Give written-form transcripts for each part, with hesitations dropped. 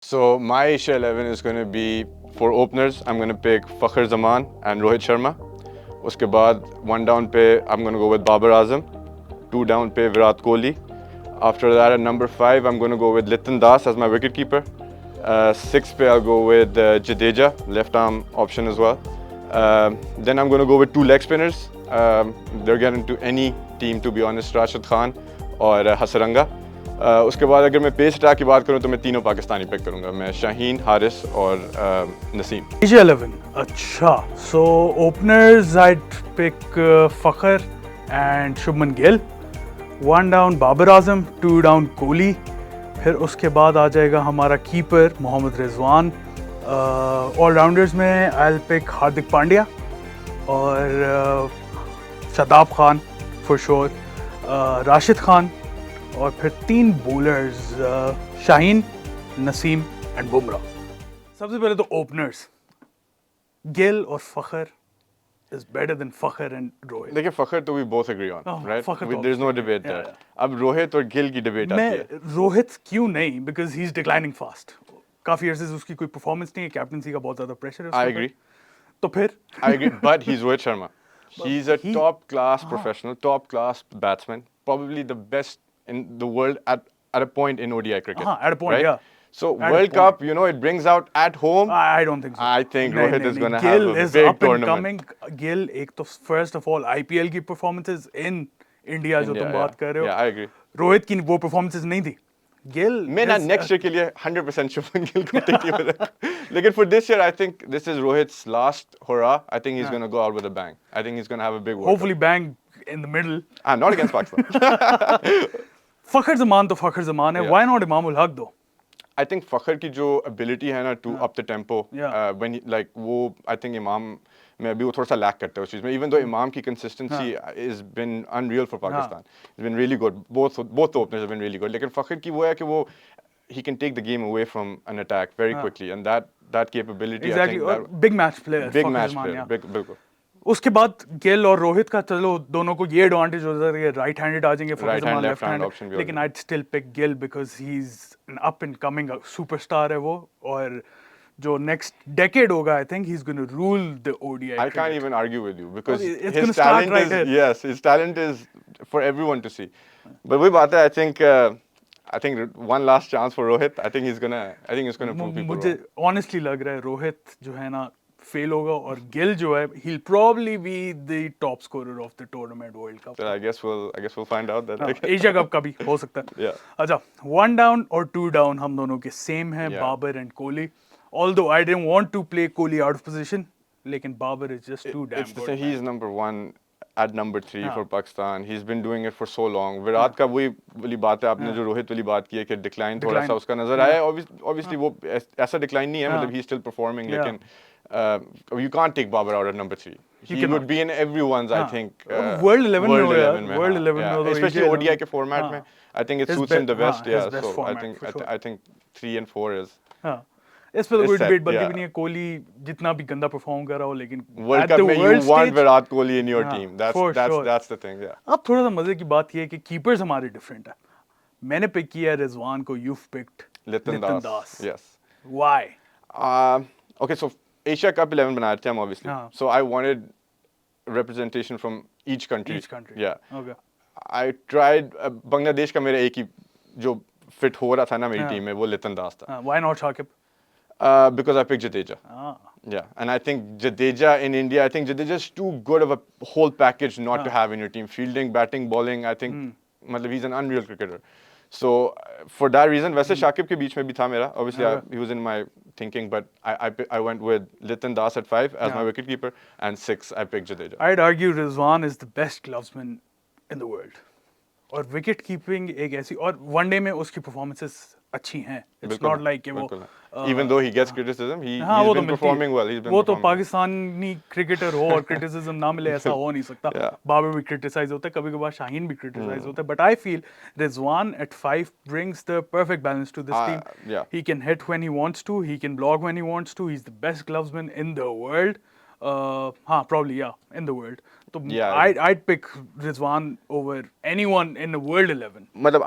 So my Asia 11 is going to be for openers. I'm going to pick Fakhr Zaman and Rohit Sharma. Uske baad one down pe I'm going to go with Babar Azam. Two down pe Virat Kohli. After that at number 5 I'm going to go with Litan Das as my wicketkeeper. 6 pe I'll go with Jadeja, left arm option as well. Then I'm going to go with 2 leg spinners. They're getting to any team to be honest, Rashid Khan or Hasaranga. उसके बाद अगर मैं pace attack की बात करूं तो मैं तीनों पाकिस्तानी पिक करूंगा मैं शाहीन हारिस और नसीम Asia 11 अच्छा so openers I'd pick Fakhr and Shubman Gill, one down Babar Azam, two down Kohli, फिर उसके बाद आ जाएगा हमारा कीपर मोहम्मद रिजवान. ऑलराउंडर्स में I'll pick हार्दिक पांड्या और शादाब खान फॉर श्योर, राशिद खान और फिर 3 बॉलर्स शाहीन, नसीम एंड बुमराह. सबसे पहले तो ओपनर्स गिल और फखर is better than Fakhr and Rohit. देखिए फखर तो we both agree on, right? There's no debate there. अब रोहित और गिल की डिबेट आती है. मैं रोहित क्यों नहीं, because he's declining fast. काफी अरसे से उसकी कोई परफॉर्मेंस नहीं है, कैप्टनसी का बहुत ज्यादा प्रेशर है. I agree. तो फिर I agree, but he's Rohit Sharma. He's a top class professional, top class batsman, probably the best in the world at a point in ODI cricket. at a point, right? yeah. So World Cup, you know, it brings out at home. I don't think so. I think Rohit is going to have Gill a is big up and tournament. coming. Gill, एक तो first of all IPL की performances in India जो तुम बात कर रहे हो. Yeah, I agree. Rohit की वो performances नहीं थी. Gill मैं ना next year के लिए 100% शुभमन गिल को टेक ही लेकिन for this year I think this is Rohit's last hurrah. I think he's going to go out with a bang. I think he's going to have a big World hopefully Cup. bang in the middle. Not against Pakistan. फखर जमान तो फखर जमान है. Why not Imamul Haq दो? I think फखर की जो ability है ना to up the tempo, when he, like वो I think इमाम में अभी वो थोड़ा सा lack करता है उस चीज़ में. Even though इमाम की consistency has been unreal for Pakistan. It's been really good. Both the openers have been really good. लेकिन फखर की वो है कि वो he can take the game away from an attack very quickly, and that capability. Exactly. I think big match player. Big match player. बिल्कुल. उसके बाद गिल और रोहित का चलो दोनों को ये एडवांटेज हो जाता है, राइट हैंडेड आ जाएंगे, right hand left hand option भी. लेकिन I'd still pick Gill because he's an up and coming superstar है वो, और जो next decade होगा I think he's going to rule the ODI. I can't even argue with you because his talent is his talent is for everyone to see. But वही बात है, I think one last chance for Rohit. I think he's gonna prove people मुझे honestly लग रहा है रोहित जो है ना फेल होगा, और गिल जो है he'll probably be the top scorer of the tournament World Cup. So I guess we'll find out that. Asia cup का भी हो सकता है. Yeah. अच्छा, one down और two down हम दोनों के सेम है, Babar and Kohli. Although I didn't want to play Kohli out of position, लेकिन Babar is just too damn good. He's number 1 at number 3 for Pakistan. He's been doing it for so long. Virat का वही वाली बात है, आपने जो रोहित वाली बात की है कि डिक्लाइन थोड़ा सा उसका नजर आया. Obviously वो ऐसा डिक्लाइन नहीं है, मतलब he's still performing, लेकिन you can't take Babar out at number 3. He would be in everyone's, I think. World 11 में World 11 में, especially ODI के format में. I think it suits him the best. Yeah, so I think 3 and 4 is. इस पे तो कोई debate बनती भी नहीं है. कोहली जितना भी गंदा परफॉर्म कर रहा हो, लेकिन वर्ल्ड कप में you want Virat Kohli in your team. That's the thing. Yeah. अब थोड़ा सा मजे की बात ये है कि कीपर्स हमारे डिफरेंट है. मैंने पिक किया रिजवान को, you've picked लितन Das. Yes. Why? Okay, so Asia Cup 11 बनाए थे हम obviously. So I wanted representation from each country. Yeah. Okay. I tried Bangladesh का मेरा एक ही जो फिट हो रहा था ना मेरी टीम में, वो लितन दास था. Why not Shakib? Because I picked Jadeja. Yeah, and I think Jadeja in India, I think Jadeja is too good of a whole package not to have in your team. Fielding, batting, bowling, I think मतलब he's an unreal cricketer. So for that reason, वैसे शाकिब के बीच में भी था मेरा. Obviously, he was in my thinking, but I went with Litan Das at 5 as my wicketkeeper, and 6 I picked Jadeja. I'd argue Rizwan is the best gloves,man in the world. और wicket keeping एक ऐसी, और one day में उसकी performances अच्छी हैं. It's not like कि वो even though he gets criticism, he's been performing well. वो तो पाकिस्तानी क्रिकेटर हो और क्रिटिसिज्म ना मिले ऐसा हो नहीं सकता. बाबर भी क्रिटिसाइज होता है, कभी कभार शाहीन भी क्रिटिसाइज होता है, but I feel Rizwan at 5 brings the perfect balance to this team. He can hit when he wants to, he can block when he wants to. He's the best gloves,man in the world. Probably in the world. So I'd pick Rizwan over anyone in the world 11. मतलब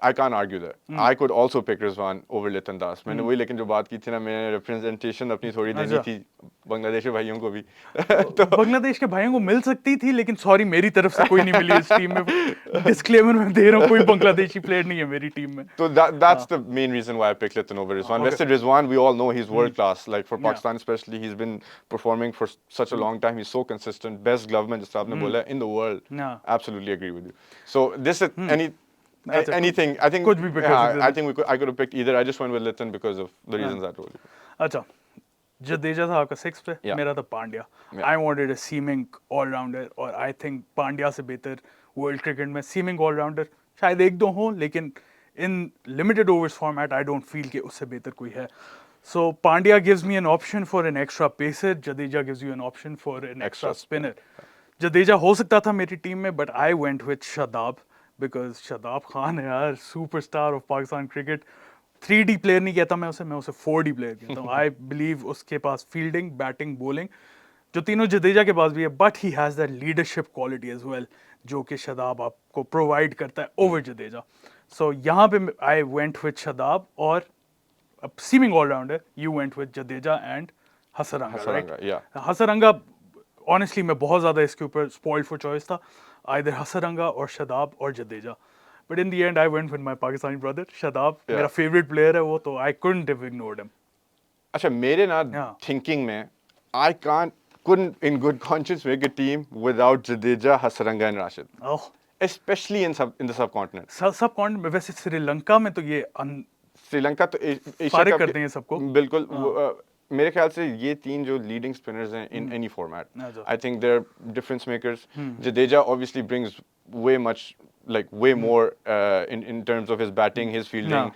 I can't argue that. I could also pick Rizwan over Litan Das. मैंने वही लेकिन जो बात की थी ना मैंने representation अपनी थोड़ी देनी थी बांग्लादेशी भाइयों को भी तो बांग्लादेश के भाइयों को मिल सकती थी लेकिन सॉरी मेरी तरफ से कोई नहीं मिली इस टीम में डिस्क्लेमर मैं दे रहा हूँ कोई बांग्लादेशी प्लेयर नहीं है मेरी टीम में So that's the main reason why I picked Litan over Rizwan. Wested Rizwan, we all know he's world class. Like for Pakistan especially, he's been performing for such a long time. He's so consistent. Best gloveman, just आपने बोला in the world. Absolutely agree with you. So this is anything. I think कुछ भी pick कर सकते I think I could have picked either. I just went with Litan because of the reasons I told you. अच्छा जडेजा था आपका 6 पे मेरा था Pandya I wanted a seaming all-rounder और आई थिंक पांड्या से बेहतर वर्ल्ड क्रिकेट में सीमिंग ऑलराउंडर शायद एक दो हों लेकिन in limited overs format I don't feel कि उससे बेहतर कोई है so Pandya gives me an option for an extra pacer Jadeja gives you an option for an extra spinner Jadeja हो सकता था मेरी टीम में but I went with Shadab because Shadab Khan है यार superstar of Pakistan cricket 3D player नहीं कहता मैं उसे 4D प्लेयर कहता हूँ आई बिलीव उसके पास फील्डिंग बैटिंग बॉलिंग जो तीनों जडेजा के पास भी है but he has that leadership quality as well जो कि शादाब आपको प्रोवाइड करता है ओवर जडेजा सो यहाँ पे आई वेंट विद शादाब और seaming allrounder you went with Jadeja and Hasaranga Hasaranga honestly मैं बहुत ज़्यादा इसके ऊपर स्पॉइल्ड फॉर चॉइस था आइदर हसरंगा और शादाब और Jadeja But in the end, I went with my Pakistani brother, Shadab. मेरा favorite player है वो तो I couldn't have ignored him. अच्छा मेरे ना thinking में I couldn't in good conscience make a team without Jadeja, Hasaranga and Rashid. Oh. Especially in the subcontinent. Subcontinent में वैसे श्रीलंका में तो ये श्रीलंका तो फारिग करते हैं सबको बिल्कुल मेरे ख्याल से ये तीन जो लीडिंग स्पिनर्स हैं in any format. I think they're difference makers. Jadeja obviously brings way more in terms of his batting, his fielding,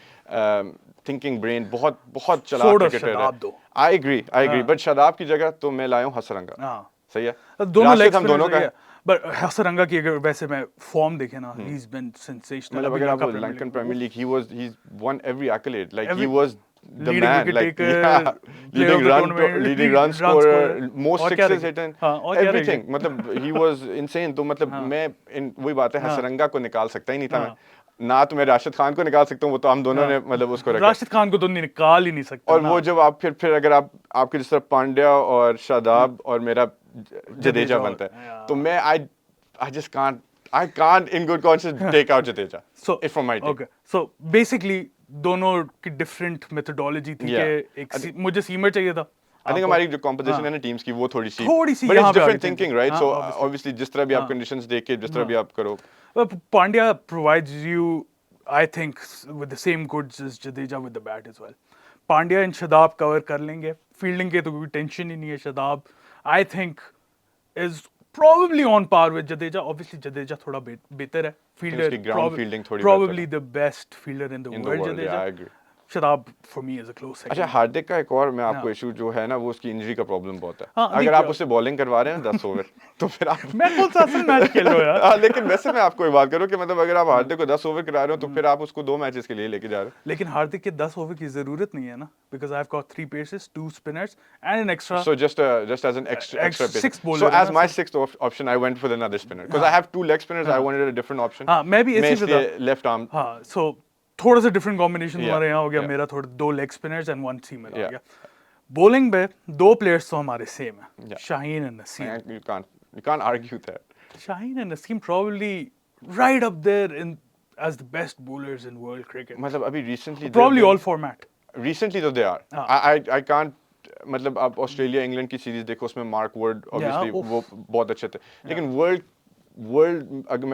thinking brain. बहुत चलाक क्रिकेटर है. I agree. But शादाब की जगह तो मैं लाया हूँ हसरंगा. सही है. दोनों लेग हम दोनों का. But हसरंगा की अगर वैसे मैं फॉर्म देखे ना, he's been sensational. मतलब अगर आप Lankan premier league, he's won every accolade. Like he was the man, like leading run scorer, most sixes hit, everything. मतलब he was insane. तो मतलब मैं वही बात है हसरंगा को निकाल सकता ही नहीं था मैं. ना तो मैं राशिद खान को निकाल सकता हूँ वो तो हम दोनों ने मतलब उसको रखा. राशिद खान को तो निकाल ही नहीं सकता. और वो जब आप फिर अगर आपके जिस तरह पांड्या और शादाब और मेरा जडेजा बनता है तो मैं I just can't in good conscience take out Jadeja. So it's from my team. Okay. So basically दोनों की डिफरेंट मेथोडोलॉजी थी कि एक मुझे सीमर चाहिए था. I think हमारी जो कंपोजिशन है ना टीम्स की वो थोड़ी सी but it's different thinking, right? So obviously जिस तरह भी आप कंडीशंस देख के जिस तरह भी आप करो. Pandya provides you, I think, with the same goods as Jadeja with the bat as well. Pandya and Shadab cover कर लेंगे. फील्डिंग के तो कोई टेंशन ही नहीं है. Shadab, I think, is probably on par with Jadeja. Obviously, Jadeja थोड़ा बेहतर है. Fielder, probably the best fielder in the world. Jadeja. Yeah, I agree. Shadab for me is a close second. अच्छा हार्दिक का एक और मैं आपको इशू जो है ना वो उसकी इंजरी का प्रॉब्लम बहुत है. अगर आप उससे बॉलिंग करवा रहे हैं 10 ओवर तो फिर आप मैं कौन सा असल मैच खेल रहा हूं यार. लेकिन वैसे मैं आपको एक बात करूं कि मतलब अगर आप हार्दिक को 10 ओवर करा रहे हो तो फिर आप उसको 2 मैचेस के लिए लेके जा रहे हो. लेकिन हार्दिक के 10 ओवर की जरूरत नहीं है ना because I've got 3 paces, 2 spinners and an extra. So just as an extra pace. So as my sixth option I went for another spinner because I have 2 leg spinners. I wanted a different option. हां मैं भी इसी पे था. Left arm. हां so थोड़ा सा different combination हमारे यहाँ हो गया. मेरा थोड़ा 2 लेग स्पिनर्स एंड 1 सीमर आ गया. बॉलिंग पे 2 प्लेयर्स तो हमारे सेम है. Shaheen and Naseem. You can't argue that. Shaheen and Naseem probably right up there as the best bowlers in world cricket. मतलब अभी recently probably all format. Recently तो they are. I can't मतलब आप Australia England की series देखो उसमें mark word obviously वो बहुत अच्छे थे. लेकिन वर्ल्ड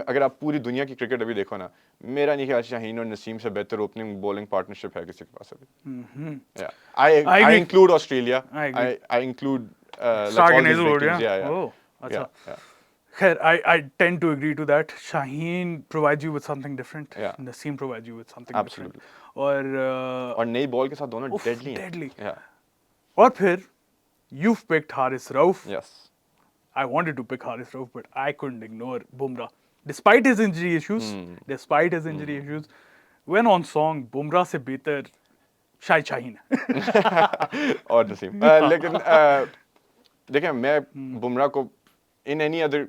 अगर आप पूरी दुनिया की क्रिकेट अभी देखो ना मेरा नहीं ख्याल शाहीन और नसीम से बेहतर ओपनिंग बॉलिंग पार्टनरशिप है किसी के पास अभी. I include Australia. I include like all these big teams. Yeah. Khair, I tend to agree to that. Shaheen provides you with something different. Naseem provides you with something different. और नई ball के साथ दोनों deadly हैं. Deadly. और फिर you've picked Haris Rauf. Yes. I wanted to pick Haris Rauf, but I couldn't ignore Bumrah. Despite his injury issues, when on song, Bumrah से बेहतर शायद शाहीन है. और नसीम. लेकिन देखिए मैं बुमराह को in any other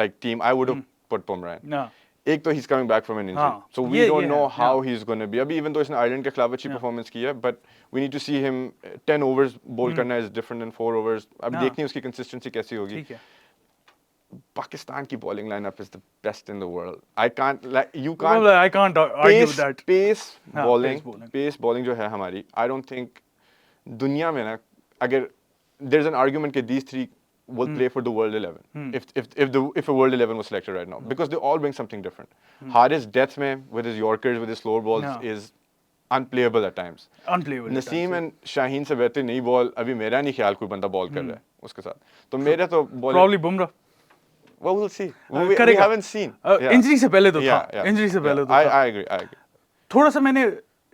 like team I would have put Bumrah in. एक तो he's coming back from an injury, हाँ, so we ये don't know है, how yeah. he's going to be. अभी even though इसने Ireland के खिलाफ अच्छी performance की है, but we need to see him 10 overs bowl करना is different than 4 overs. अब हाँ. देखनी है उसकी consistency कैसी होगी. ठीक है. Pakistan की bowling lineup is the best in the world. I can't like you can't. Well, I can't argue with that. Pace हाँ, bowling, pace bowling. जो है हमारी, I don't think दुनिया में ना अगर there's an argument that these three will play for the World 11 if a World 11 was selected right now because they all bring something different. Haris death में with his Yorkers with his slower balls Yeah. is unplayable at times. Unplayable. Naseem and Shaheen से बेहतर नई ball अभी मेरा नहीं ख्याल कोई बंदा बॉल कर रहा है उसके साथ. तो मेरा तो ball Probably Bumrah. well we'll see. We haven't seen. Injury से पहले तो था. इंजरी से पहले तो था. I agree. थोड़ा सा मैंने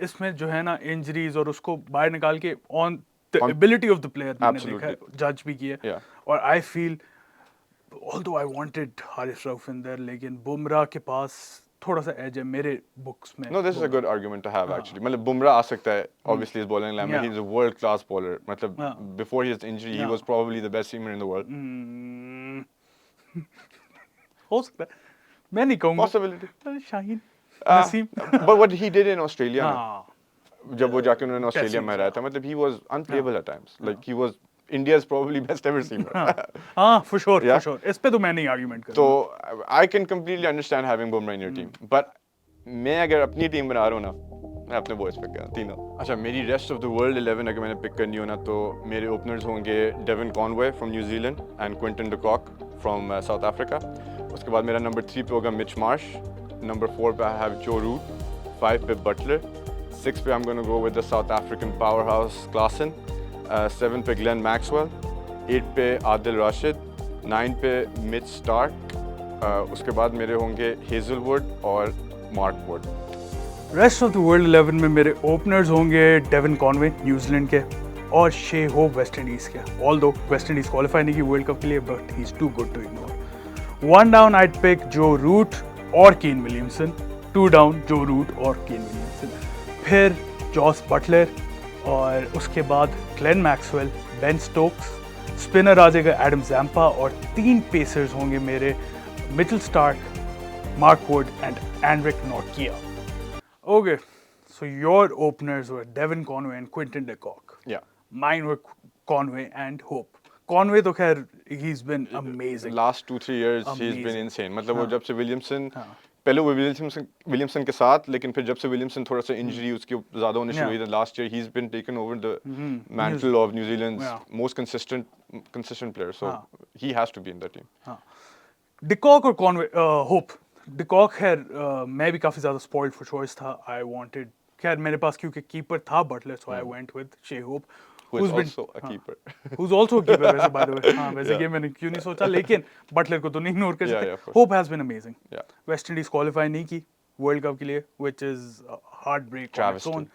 इसमें जो है ना इंजरीज और उसको बाहर निकाल के on the ability of the player मैंने देखा है, जज भी किया और I feel although I wanted Haris Rauf in their लेकिन बुमराह के पास थोड़ा सा एज है मेरे बुक्स में. No, this is a good argument to have actually. मतलब बुमराह आ सकता है obviously his bowling line. He's a world class bowler. मतलब before his injury he was probably the best seamer in the world. हो सकता है. मैं नहीं कहूँगा. Possibility. Shaheen Naseem. But what he did in Australia, हाँ. जब वो जाके उन्होंने ऑस्ट्रेलिया में रहा था, मतलब he was unplayable at times. Like he was India's probably best ever seamer. हाँ, for sure. इस पे तो मैं नहीं आर्गुमेंट करूँगा. तो I can completely understand having Bumrah in your team. But मैं अगर अपनी टीम बना रहा हूँ ना, मैं अपने बॉयज पिक करूँ तीनों. अच्छा मेरी रेस्ट ऑफ द वर्ल्ड 11 अगर मैंने पिक करनी हो ना तो मेरे ओपनर्स होंगे Devon Conway from New Zealand and Quinton de Kock from South Africa. उसके बाद मेरा नंबर 3 पे होगा मिच मार्श, नंबर 4 पे आई हैव जो रूट, 5 पे बटलर, 6 पे I'm going to go with the South African powerhouse Klaasen, 7 पे Glenn Maxwell, 8 पे आदिल राशिद, 9 पे मिच स्टार्क, उसके बाद मेरे होंगे हेजलवुड और Mark Wood. Rest of the world 11 में मेरे ओपनर्स होंगे डेविन कॉनवे न्यूजीलैंड के और शे होप वेस्ट इंडीज़ के. ऑल्दो वेस्ट इंडीज़ क्वालिफाई नहीं की वर्ल्ड कप के लिए but he is too good to ignore. 1 down I'd pick Joe Root और Kane Williamson, 2 down Joe Root और केन विलियमसन, फिर जॉस बटलर और उसके बाद Glenn Maxwell, Ben Stokes, spinner आ जाएगा एडम जैम्पा और 3 पेसर्स होंगे मेरे Mitchell Starc, Mark Wood and Anrich Nortje. Okay, so your openers were Devon Conway and Quinton de Kock. Mine were Conway and Hope. Conway तो खैर he's been amazing. Last 2-3 years he's been insane. मतलब वो जब से Williamson पहले वो Williamson के साथ लेकिन फिर जब से विलियमसन थोड़ा सा इंजरी उसकी ज़्यादा होने शुरू हुई थी last year he's been taken over the mantle of New Zealand's most consistent player. So he has to be in the team. De Kock और Conway, Hope. De Kock खैर मैं भी काफ़ी ज़्यादा spoiled for choice था. I wanted खैर मेरे पास क्योंकि कीपर था Buttler so I went with Shea Hope. Who's also a keeper. Who's also a keeper वैसे by the way. हाँ वैसे ये मैंने क्यों नहीं सोचा लेकिन बटलर को तो नहीं इग्नोर कर सकते. Hope has been amazing. West Indies qualify नहीं की वर्ल्ड कप के लिए which is heartbreak on its own.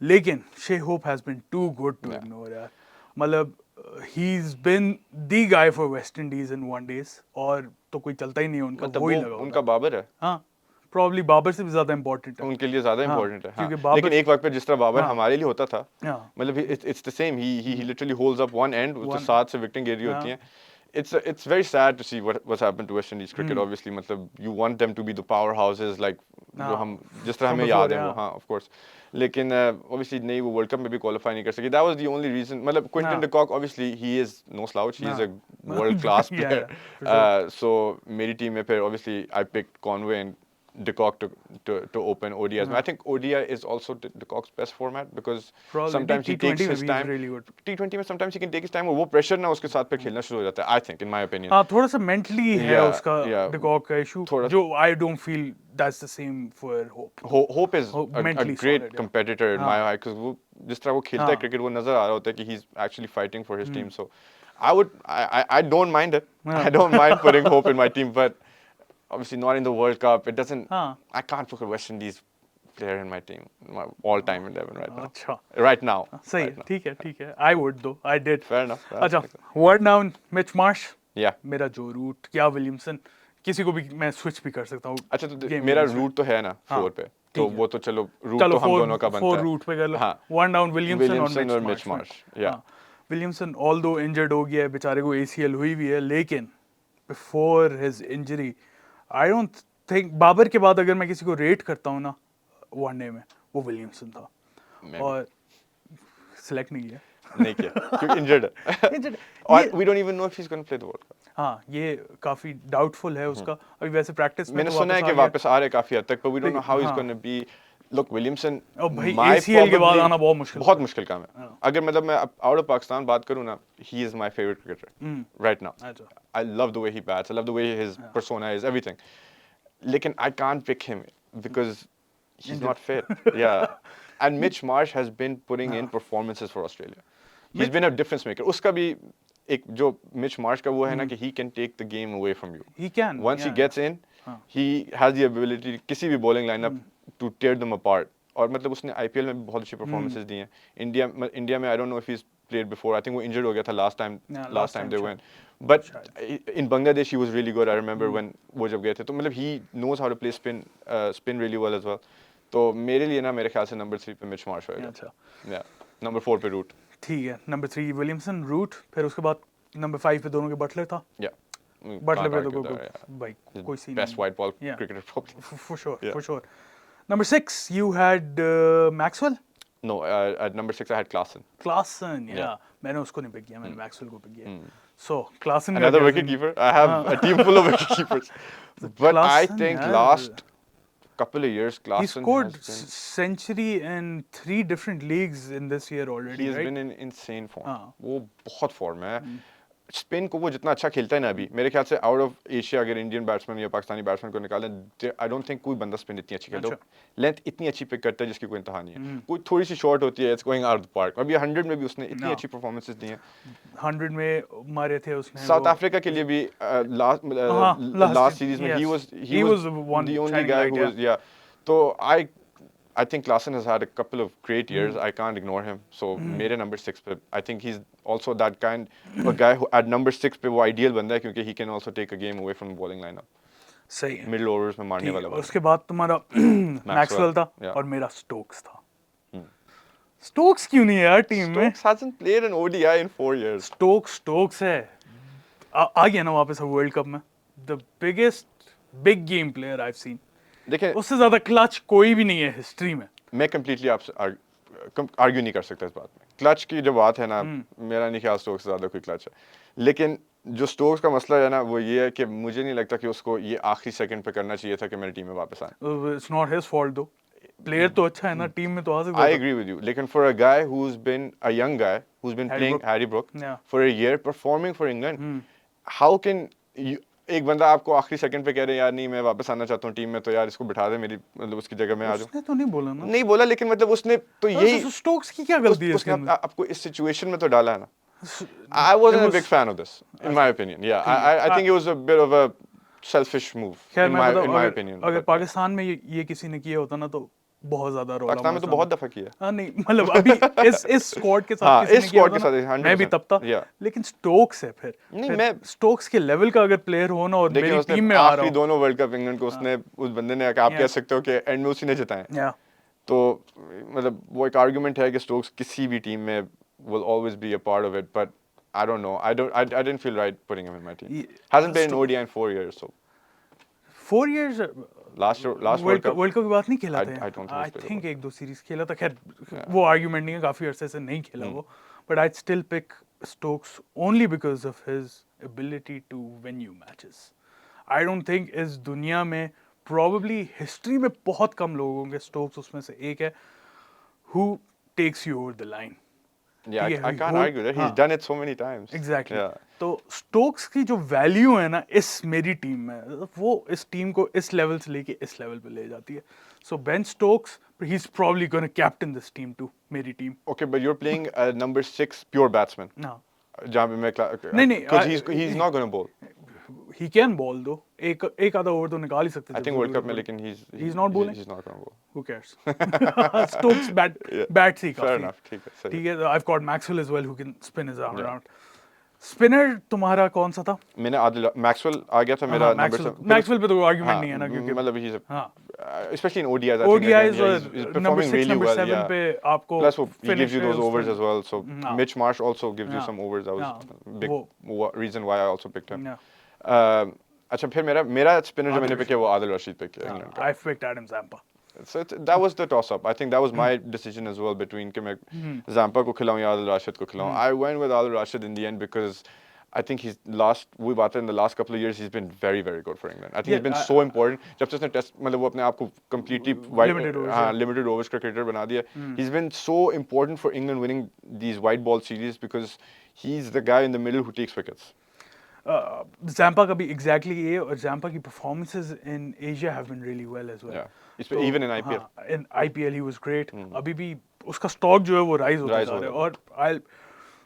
लेकिन Shea Hope has been too good to ignore यार. मतलब he's been the guy for West Indies in one days और तो कोई चलता ही नहीं है उनका वही लगा. उनका बाबर है. हाँ प्रॉब्ली बाबर से भी ज्यादा इंपॉर्टेंट है उनके लिए ज्यादा इंपॉर्टेंट है. लेकिन एक वक्त पे जिस तरह बाबर हमारे लिए होता था मतलब it's the same he literally holds up one and उसके साथ से विकेटिंग गिरी होती हैं. It's very sad to see what's happened to West Indies cricket. Obviously मतलब you want them to be the powerhouses like जो हम जिस तरह हमें याद है वो हाँ of course. लेकिन obviously नहीं वो वर्ल्ड कप में भी क्वालिफाई नहीं कर सकी. That was the only reason. मतलब Quinton de Kock obviously he is no slouch. He is a world class player. So मेरी टीम में फिर obviously I picked Conway and de Kock to open ODIs. I think ODI is also de Kock's best format because sometimes he takes his time. Really good. T20 में sometimes he can take his time और वो pressure ना उसके साथ पे खेलना शुरू हो जाता है. I think in my opinion. हाँ थोड़ा सा mentally है उसका de Kock का issue जो I don't feel that's the same for Hope. Hope is a great competitor in my eye because वो जिस तरह वो खेलता है cricket वो नजर आ रहा होता है कि he's actually fighting for his team. So I don't mind it. I don't mind putting Hope in my team but obviously not in the World Cup. It doesn't. I can't put a West Indies player in my team, my all-time 11 right now. अच्छा. Right now. सही है, ठीक है. I would though. I did. Fair enough. अच्छा. Word down, Mitch Marsh. Yeah. मेरा जो root या Williamson किसी को भी मैं स्विच भी कर सकता हूँ. अच्छा तो मेरा रूट तो है ना 4 पे. तो वो तो चलो रूट तो हम दोनों का बनता है. 4 रूट पे कर लो. 1 down विलियमसन और Mitch Marsh. Yeah. Williamson although injured हो गया है बेचारे को ACL हुई भी है लेकिन before his injury I don't think Babar के बाद अगर मैं किसी को रेट करता हूँ ना वनडे में, वो विलियमसन था। और सिलेक्ट नहीं किया नहीं किया क्योंकि इंजर्ड है Injured- और ये- we don't even know if he is gonna play the world cup. हाँ, ये काफी डाउटफुल है उसका। अभी वैसे प्रैक्टिस में मैंने तो सुना है कि आ गया। वापस आ रहे काफी हद तक, but we don't know how he's हाँ। going to be. Look, Williamson, और भाई my ACL के बाद probably- आना बहुत मुश्किल बहुत होता है। मुश्किल काम है। हाँ। अगर मतलब मैं आउट ऑफ पाकिस्तान बात करूँ ना, he is my favorite cricketer right now. अच्छा। I love the way he bats. I love the way his persona is, everything. लेकिन I can't pick him because he's not fit. Yeah. And Mitch Marsh has been putting in performances for Australia. He's been a difference maker. उसका भी एक जो Mitch Marsh का वो है ना कि he can take the game away from you. He can, Once he yeah, gets in, he has the ability किसी भी bowling lineup to tear them apart. और मतलब उसने IPL में भी बहुत अच्छी performances दी हैं. इंडिया में I don't know if he's played before. I think वो injured हो गया था last time they went. But in Bangladesh he was really good. I remember when वो जब गए थे तो मतलब he knows how to play spin really well as well. तो मेरे लिए ना मेरे ख्याल से नंबर 3 पे मिच मार्श होएगा। अच्छा। Yeah. नंबर 4 पे रूट। ठीक है, नंबर 3 विलियमसन, रूट, फिर उसके बाद नंबर 5 पे दोनों के बटलर था। Yeah. बटलर पे Can't तो argue that, yeah. भाई कोई scene Best white ball Yeah. cricketer probably. for sure, Yeah. for sure. Number 6 you had Maxwell? No, at number 6 I had Klaasen. Klaasen, yeah. Yeah. मैंने उसको नहीं pick किया, मैंने Maxwell को pick किया। So Klaasen का Another क्या wicket सीन- keeper. I have a team full of wicket keepers. But I Klaasen think has- last couple of years He Klaasen scored has been, century in 3 different leagues in this year already, he has right? been in insane form. हाँ। वो बहुत form है। Spin को वो जितना अच्छा खेलता है ना अभी, मेरे ख्याल से आउट ऑफ एशिया अगर इंडियन बैट्समैन या पाकिस्तानी बैट्समैन को निकालें, आई डोंट थिंक कोई बंदा स्पिन इतनी अच्छी खेलता है। लेंथ इतनी अच्छी पिक करता है जिसकी कोई इंतहा नहीं है। कोई थोड़ी सी शॉर्ट होती है, it's going out the park. अभी 100 में भी उसने इतनी अच्छी परफॉर्मेंसेस दी हैं। 100 में मारे थे उसने। साउथ अफ्रीका के लिए भी लास्ट सीरीज में he was the one the only shining guy light, who was तो I think Klaasen has had a couple of great years. I can't ignore him. So मेरे number 6 पे I think he's also that kind of guy who at number 6 पे वो ideal बंदा है क्योंकि he can also take a game away from the bowling lineup. सही है। Middle overs में मारने वाला बंदा। उसके बाद तुम्हारा मैक्सवेल था yeah. और मेरा स्टोक्स था। स्टोक्स क्यों नहीं है यार टीम में? Stokes hasn't played an ODI in 4 years. Stokes है। आ गया ना वापस वर्ल्ड कप में। The biggest big game player I have seen. देखिए उससे ज्यादा क्लच कोई भी नहीं है हिस्ट्री में। मैं completely आपसे आर्ग्यू नहीं कर सकता इस बात में। क्लच की जो बात है ना, मेरा नहीं ख्याल स्टोक्स से ज़्यादा कोई क्लच है। लेकिन जो स्टोक्स का मसला है ना वो ये है कि मुझे नहीं लगता कि उसको ये आखिरी सेकंड पे करना चाहिए था कि मेरी टीम में वापस आए। इट्स नॉट हिज फॉल्ट दो। प्लेयर तो अच्छा है ना, टीम में तो आ सकता I था। agree with you. लेकिन for a guy who's been a young guy who's been Harry playing Brook. Harry Brook Yeah. for a year performing for England, how can you एक बंदा आपको आखिरी सेकंड पे कह रहे यार नहीं मैं वापस आना चाहता हूँ टीम में, तो यार इसको बिठा दे मेरी मतलब उसकी जगह में आ जाऊँ। उसने तो नहीं बोला ना। नहीं बोला लेकिन मतलब उसने तो यही स्टोक्स की क्या गलती है इसके अंदर? आपको इस सिचुएशन में तो डाला है ना। I wasn't a big fan of this in my opinion. Yeah, I think it was a bit of a selfish move खैर in मैं my बताऊं, opinion. अगर But पाकिस्तान में ये किसी ने किया होता ना तो बहुत ज्यादा रोला पाकिस्तान में तो मचा बहुत था। दफा किया। हाँ नहीं मतलब अभी इस स्क्वाड के साथ हाँ, किसी इस ने किया squad होता के ना, साथ 100%, मैं भी तब था। yeah. लेकिन स्टोक्स है फिर नहीं, मैं स्टोक्स के लेवल का अगर प्लेयर हो ना और देखिए मेरी उसने टीम में आ रहा आखिरी हो। दोनों वर्ल्ड कप इंग्लैंड को उसने उस बंदे ने आप कह सकते हो कि एंड में उसी ने जिताए। Yeah. तो मतलब वो एक आर्गुमेंट है कि स्टोक्स किसी भी टीम में will always be a part of it, but I don't know. I didn't feel right putting him in my team. Hasn't been in ODI in 4 years, so 4 years last World world Cup. Cup की बात नहीं खेला I था। don't think I he's played a think World एक दो series खेला था। खैर वो आर्गुमेंट नहीं है, काफी अरसे से नहीं खेला वो, but I still pick Stokes only because of his ability to win you matches. I don't think इस दुनिया में प्रोबेबली हिस्ट्री में बहुत कम लोग होंगे, स्टोक्स उसमें से एक है, who takes you over the line. Yeah, ठीक है, I can't argue that. He's हाँ। done it so many times. Exactly Yeah. तो स्टोक्स की जो वैल्यू है ना इस मेरी टीम में, वो इस टीम को इस लेवल से लेके इस लेवल पे ले जाती है। So Ben Stokes he is probably gonna captain this team to मेरी team. Okay, but you're playing a number 6 pure batsman. हाँ, जहाँ पे मैं नहीं, because he's not going to bowl. He can ball दो, एक आधा ओवर तो निकाल ही सकते थे। I think World Cup में लेकिन he's not bowling? He's not going to bowl. Who cares? Stokes bat से ही Fair काफी। enough, ठीक है, सही। ठीक है, I've got Maxwell as well who can spin his arm around. Spinner तुम्हारा कौन सा था? मैंने आदिल मैक्सवेल आ गया था मेरा नंबर 7। मैक्सवेल पे तो कोई आर्गुमेंट नहीं है ना, क्योंकि मतलब he's हाँ especially in ODIs. I think ODIs again, और he's number performing 6 really number well. 7 Yeah. पे आपको Plus he gives you those finishes overs as well. So हाँ। Mitch Marsh also gives you हाँ। some overs. That was हाँ, a big reason why I also picked him. Yeah. अच्छा फिर मेरा spinner जो मैंने पिक किया वो आदिल रशीद पिक किया इंग्लैंड का. I've picked Adam Zampa. So that was the toss up. I think that was my decision as well between कि मैं Zampa को खिलाऊं या आदिल राशिद को खिलाऊं. I went with Adil Rashid in the end because I think he's in the last couple of years he's been very very good for England. I think he's been so important. जब से उसने test मतलब वो अपने आप को completely limited overs cricketer बना दिया. He's been so important for England winning these white ball series because he's the guy in the middle who takes wickets. Zampa का भी exactly ये और Zampa की performances in Asia have been really well as well. Yeah. Even in IPL. In IPL he was great. अभी भी उसका stock जो है वो rise होता जा रहा है और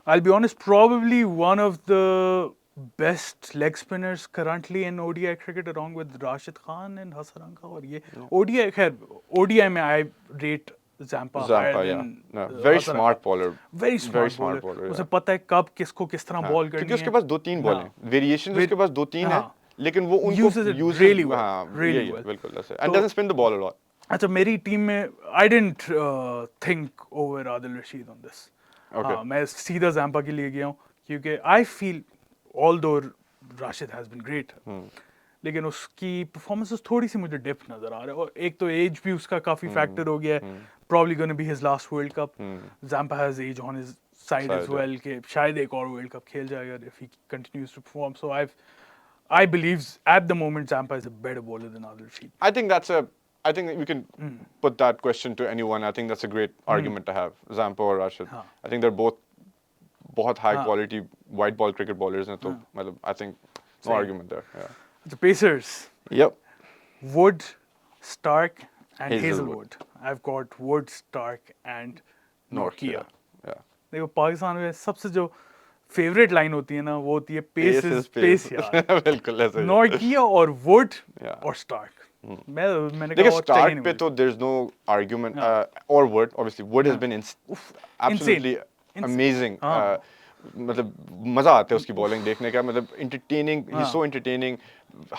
I'll be honest, probably one of the best leg spinners currently in ODI cricket along with Rashid Khan and Hasaranka और ये ODI खैर ODI में I rate Zampa higher than very smart bowler. Very smart bowler. उसे पता है कब किसको किस तरह बॉल करनी है. क्योंकि उसके पास 2-3 बॉल हैं. Variations उसके पास 2-3 हैं. लेकिन वो उनको uses it really well. बिल्कुल ऐसे. And doesn't spin the ball a lot. अच्छा मेरी टीम में I didn't think over Adil Rashid on this. Okay. मैं सीधा Zampa के लिए गया हूँ क्योंकि I feel although Rashid has been great लेकिन उसकी performances थोड़ी सी मुझे डिप नजर आ रहा है और एक तो एज भी उसका काफी फैक्टर हो गया है. Probably going to be his last World Cup. Zampa has age on his side as well कि शायद एक और World Cup खेल जाएगा if he continues to perform. So I believe at the moment Zampa is a better bowler than Adil Rashid. I think we can put that question to anyone. I think that's a great argument to have. Zampa or Rashid. I think they're both बहुत high quality white ball cricket bowlers हैं तो मतलब I think no argument there. Yeah. The Pacers. Yep. Wood, Stark and Hazelwood. I've got Wood, Stark and Norkia. Yeah. देखो पाकिस्तान में सबसे जो favourite line होती है ना वो होती है पेस इज पेस यार. बिल्कुल ऐसे. नॉर्किया और वुड और स्टार्क. मैंने कहा स्टार्क पे तो there's no argument or Wood obviously Wood has been absolutely amazing. मतलब मजा आता है उसकी बॉलिंग देखने का. मतलब entertaining, he's so entertaining.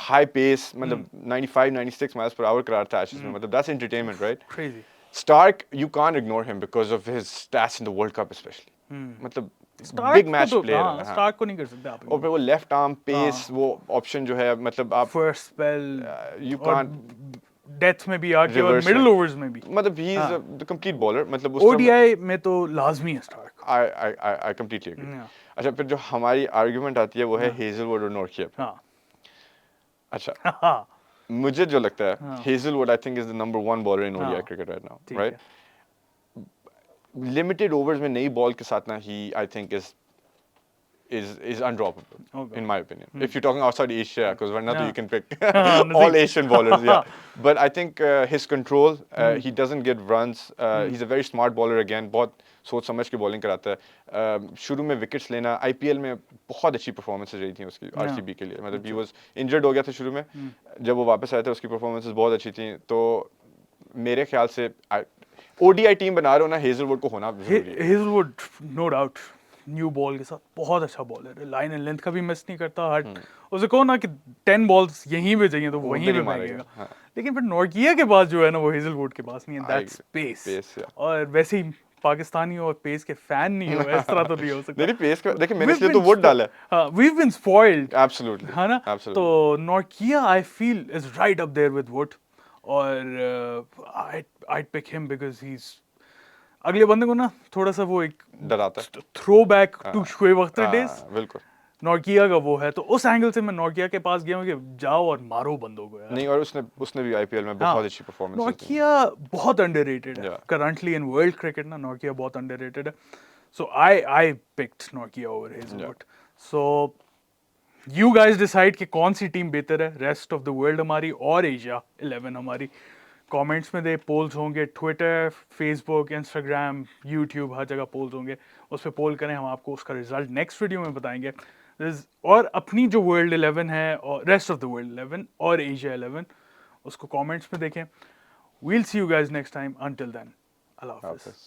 High pace, मतलब 95-96 miles per hour कराता है एशेज में. मतलब that's entertainment, right? Crazy. Stark, you can't ignore him because of his stats in the World Cup especially. मतलब big match player है. Stark को नहीं कर सकते आप. और फिर वो लेफ्ट आर्म पेस वो ऑप्शन जो है मतलब आप first spell you can't death में भी आके और मिडिल ओवर्स में भी. मतलब he is the complete bowler. मतलब ओडीआई में तो लाजमी है स्टार्क. I completely agree. अच्छा फिर जो हमारी आर्गुमेंट आती है वो है हेजलवुड और नॉर्किया. अच्छा मुझे जो लगता है Hazlewood I think is the number 1 bowler in ODI cricket right now. Right. Limited overs में नई बॉल के साथ ना he I think is undroppable in my opinion. If you're talking outside Asia, because right now you can pick all Asian bowlers. But I think his control, he doesn't get runs. He's a very smart bowler again. बहुत सोच समझ के bowling कराता है. शुरू में wickets लेना IPL में बहुत अच्छी परफॉर्मेंसेस रही थी उसकी आरसीबी के लिए. मतलब he was injured हो गया था शुरू में. जब वो वापस आया था उसकी परफॉर्मेंसेस बहुत अच्छी थी. तो मेरे ख्याल से ओडीआई टीम बना रहे हो ना हेजलवुड को होना जरूरी है. Hazlewood no doubt new ball के साथ बहुत अच्छा बॉलर है. लाइन एंड लेंथ का भी मिस नहीं करता. हट उसे कहो ना कि 10 बॉल्स यहीं पे चाहिए तो वहीं पे मारेगा. लेकिन फिर नॉर्किया के पास जो है ना वो हेजलवुड के पास नहीं है. That's pace. और वैसे ही पाकिस्तानी और पेस के फैन नहीं हो इस तरह तो नहीं हो सकता. नहीं पेस का देखिए मैंने इसलिए तो वुड डाला है. हां we have been spoiled. Absolutely है ना. तो Nortje I feel is right up there with Wood और I'd pick him because he's अगले बंदे को ना थोड़ा सा वो एक डराता है. Throwback to Shoaib Akhtar days. बिल्कुल. नॉर्किया का वो है तो उस एंगल से मैं नॉर्किया के पास गया हूँ कि जाओ और मारो बंदों को यार. नहीं और उसने भी आईपीएल में बहुत अच्छी परफॉर्मेंस. नॉर्किया बहुत अंडररेटेड है करंटली इन वर्ल्ड क्रिकेट ना. नॉर्किया बहुत अंडररेटेड है. So I picked Nortje over Hazlewood. So you guys decide कि कौन सी टीम बेहतर है. रेस्ट ऑफ द वर्ल्ड हमारी और एशिया 11 हमारी. कमेंट्स में दे पोल्स होंगे. ट्विटर, फेसबुक, इंस्टाग्राम, यूट्यूब हर जगह पोल्स होंगे. उस पर पोल करें. हम आपको उसका रिजल्ट नेक्स्ट वीडियो में बताएंगे. और अपनी जो वर्ल्ड 11 है और रेस्ट ऑफ द वर्ल्ड 11 और एशिया 11 उसको कमेंट्स में देखें. We'll see you guys next time. Until then अल्लाह हाफिज़.